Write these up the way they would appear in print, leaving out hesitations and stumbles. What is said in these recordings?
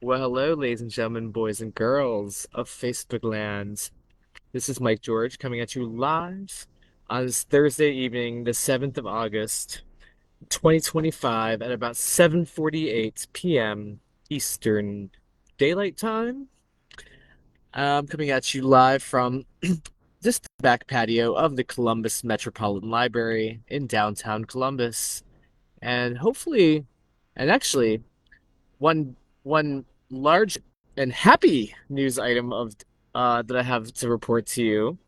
Well, hello, ladies and gentlemen, boys and girls of Facebook land. This is Mike George coming at you live on this Thursday evening, the 7th of August, 2025, at about 7:48 p.m. Eastern Daylight Time. I'm coming at you live from just the back patio of the Columbus Metropolitan Library in downtown Columbus. And hopefully, and actually, one large and happy news item of that I have to report to you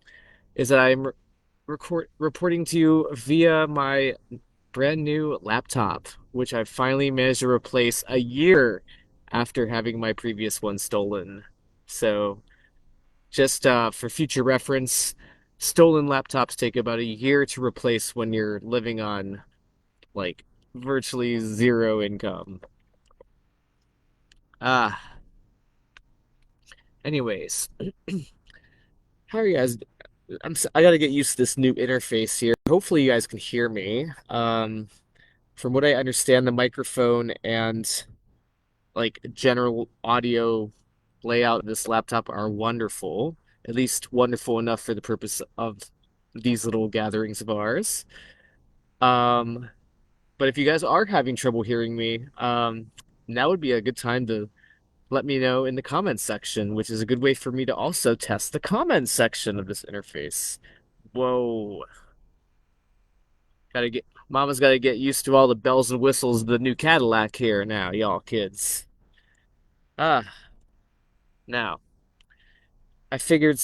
is that I'm reporting to you via my brand new laptop, which I finally managed to replace a year after having my previous one stolen. So, just for future reference, stolen laptops take about a year to replace when you're living on like virtually zero income. Ah, anyways, how are you guys? I gotta get used to this new interface here. Hopefully, you guys can hear me. From what I understand, the microphone and like general audio layout of this laptop are wonderful. At least wonderful enough for the purpose of these little gatherings of ours. Um, but if you guys are having trouble hearing me, now would be a good time to let me know in the comments section, which is a good way for me to also test the comments section of this interface. Whoa. Mama's gotta get used to all the bells and whistles of the new Cadillac here now, y'all kids. Ah, now I figured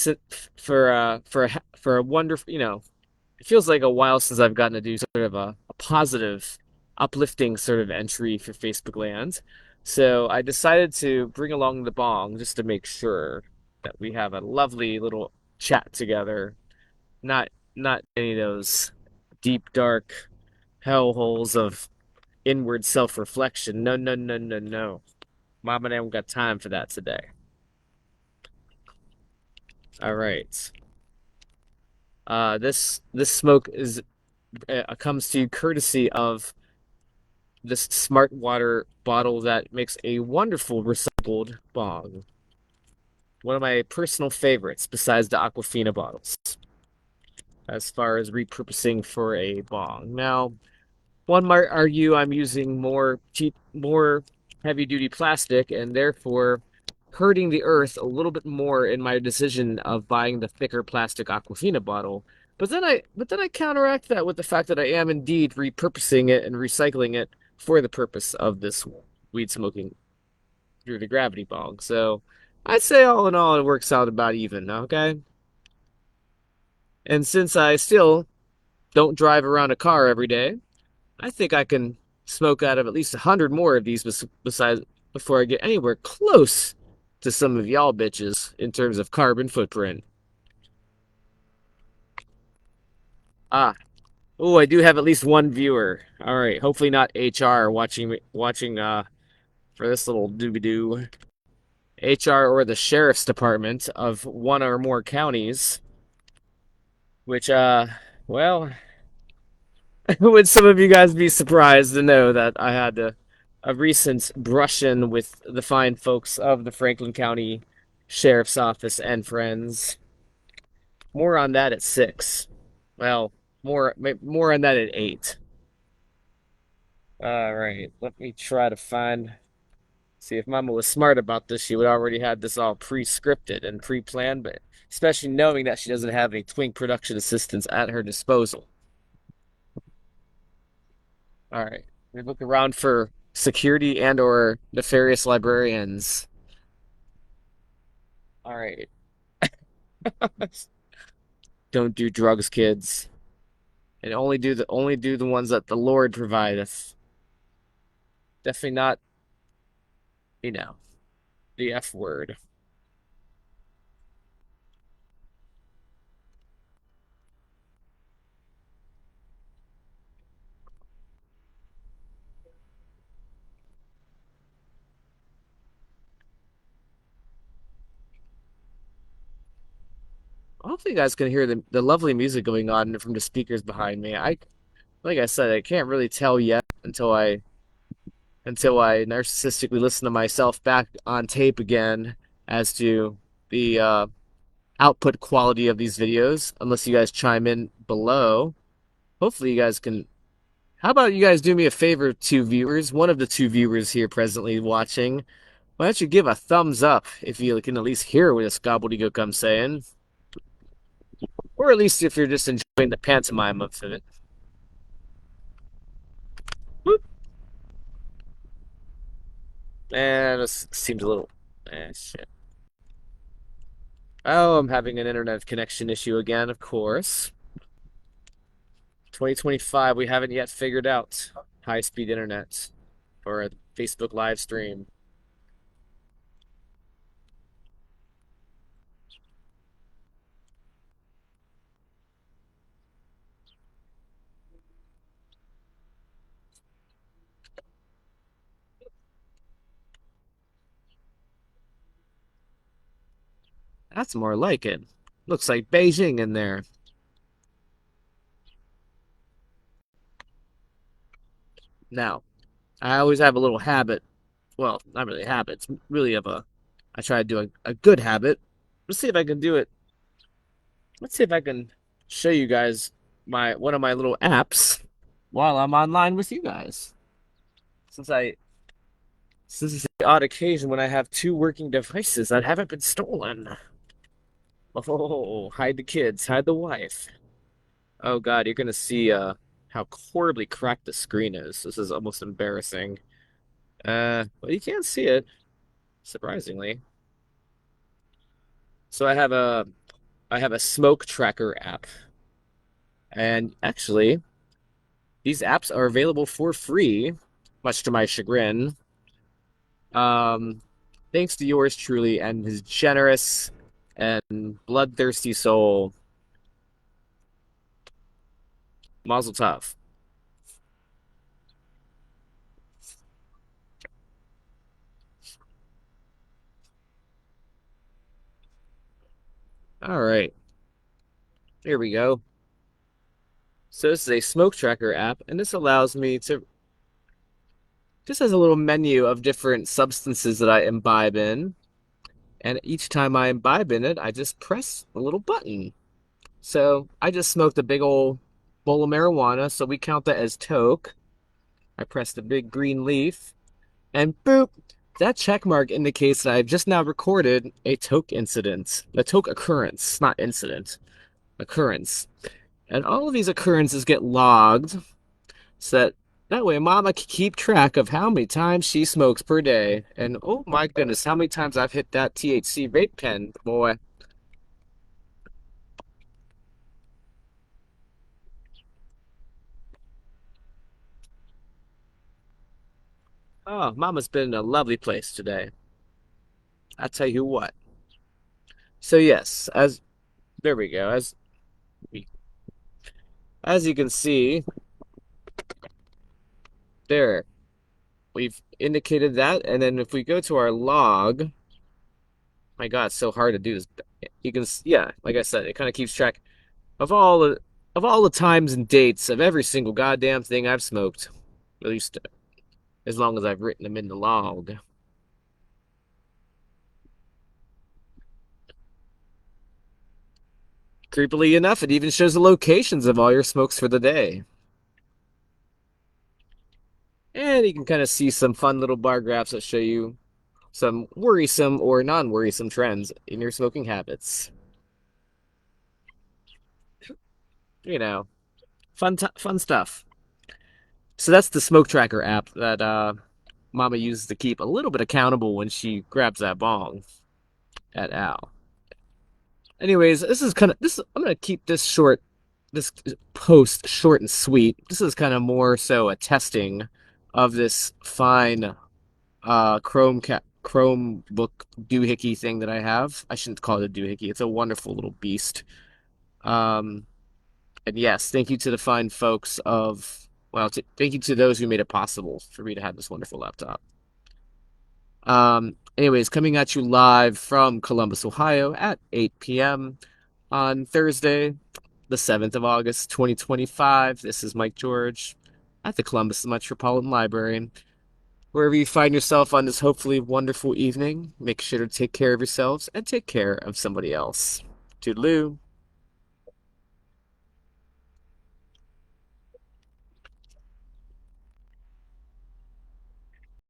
for a wonderful, it feels like a while since I've gotten to do sort of a positive, uplifting sort of entry for Facebook land. So I decided to bring along the bong just to make sure that we have a lovely little chat together. Not not any of those deep dark hellholes of inward self-reflection. No, no, no, no, no. Mom and I don't got time for that today. All right. This smoke is comes to you courtesy of this smart water bottle that makes a wonderful recycled bong. One of my personal favorites, besides the Aquafina bottles, as far as repurposing for a bong. Now, one might argue I'm using more heavy duty plastic and therefore hurting the earth a little bit more in my decision of buying the thicker plastic Aquafina bottle. But then I counteract that with the fact that I am indeed repurposing it and recycling it for the purpose of this weed smoking through the gravity bong. So I'd say all in all it works out about even, okay? And since I still don't drive around a car every day, I think I can smoke out of at least 100 more of these besides before I get anywhere close to some of y'all bitches in terms of carbon footprint. Ah, oh, I do have at least one viewer. All right, hopefully not HR watching for this little doobie doo. HR or the sheriff's department of one or more counties, which well, would some of you guys be surprised to know that I had a recent brush-in with the fine folks of the Franklin County Sheriff's Office and friends? More on that at 6. Well, more on that at 8. All right, let me try to see if Mama was smart about this. She would already had this all pre-scripted and pre-planned, but especially knowing that she doesn't have any twink production assistants at her disposal. All right. We look around for security and or nefarious librarians. All right. Don't do drugs, kids. And only do the ones that the Lord provideth. Definitely not, you know, the F word. Hopefully you guys can hear the lovely music going on from the speakers behind me. Like I said, I can't really tell yet until I until I narcissistically listen to myself back on tape again as to the output quality of these videos, unless you guys chime in below. Hopefully, you guys can. How about you guys do me a favor, two viewers? One of the two viewers here presently watching. Why don't you give a thumbs up if you can at least hear what this gobbledygook I'm saying? Or at least if you're just enjoying the pantomime of it. Whoop. And this seems a little. Shit. Oh, I'm having an internet connection issue again, of course. 2025, we haven't yet figured out high-speed internet for a Facebook live stream. That's more like it. Looks like Beijing in there. Now, I always have a little habit. Well, not really a habit. It's really of a. I try to do a good habit. Let's see if I can do it. Let's see if I can show you guys my one of my little apps while I'm online with you guys. Since I since it's the odd occasion when I have two working devices that haven't been stolen. Oh, hide the kids, hide the wife. Oh God, you're gonna see how horribly cracked the screen is. This is almost embarrassing. Well, you can't see it, surprisingly. So I have a smoke tracker app, and actually, these apps are available for free, much to my chagrin. Um, thanks to yours truly and his generous and bloodthirsty soul, Mazel Tov. All right, here we go. So this is a smoke tracker app, and this allows me to just has a little menu of different substances that I imbibe in, and each time I imbibe in it, I just press a little button. So I just smoked a big old bowl of marijuana, so we count that as toke. I pressed the big green leaf, and boop, that check mark indicates that I've just now recorded a toke incident, a toke occurrence, not incident, occurrence. And all of these occurrences get logged so that way Mama can keep track of how many times she smokes per day. And oh my goodness, how many times I've hit that THC vape pen, boy. Oh, Mama's been in a lovely place today. I tell you what. So yes, as there we go. As you can see, there we've indicated that, and then if we go to our log, my God, it's so hard to do this. You can, yeah, like I said, it kind of keeps track of all the times and dates of every single goddamn thing I've smoked, at least as long as I've written them in the log. Creepily enough, it even shows the locations of all your smokes for the day. And you can kind of see some fun little bar graphs that show you some worrisome or non-worrisome trends in your smoking habits. You know, fun stuff. So that's the smoke tracker app that Mama uses to keep a little bit accountable when she grabs that bong at Al. Anyways, this is kind of this. I'm gonna keep this short, this post short and sweet. This is kind of more so a testing of this fine Chromebook doohickey thing that I have. I shouldn't call it a doohickey. It's a wonderful little beast. Um, and yes, thank you to the fine folks of thank you to those who made it possible for me to have this wonderful laptop. Anyways, coming at you live from Columbus, Ohio at 8 p.m. on Thursday, the 7th of August, 2025. This is Mike George at the Columbus Metropolitan Library. Wherever you find yourself on this hopefully wonderful evening, make sure to take care of yourselves and take care of somebody else. Toodaloo.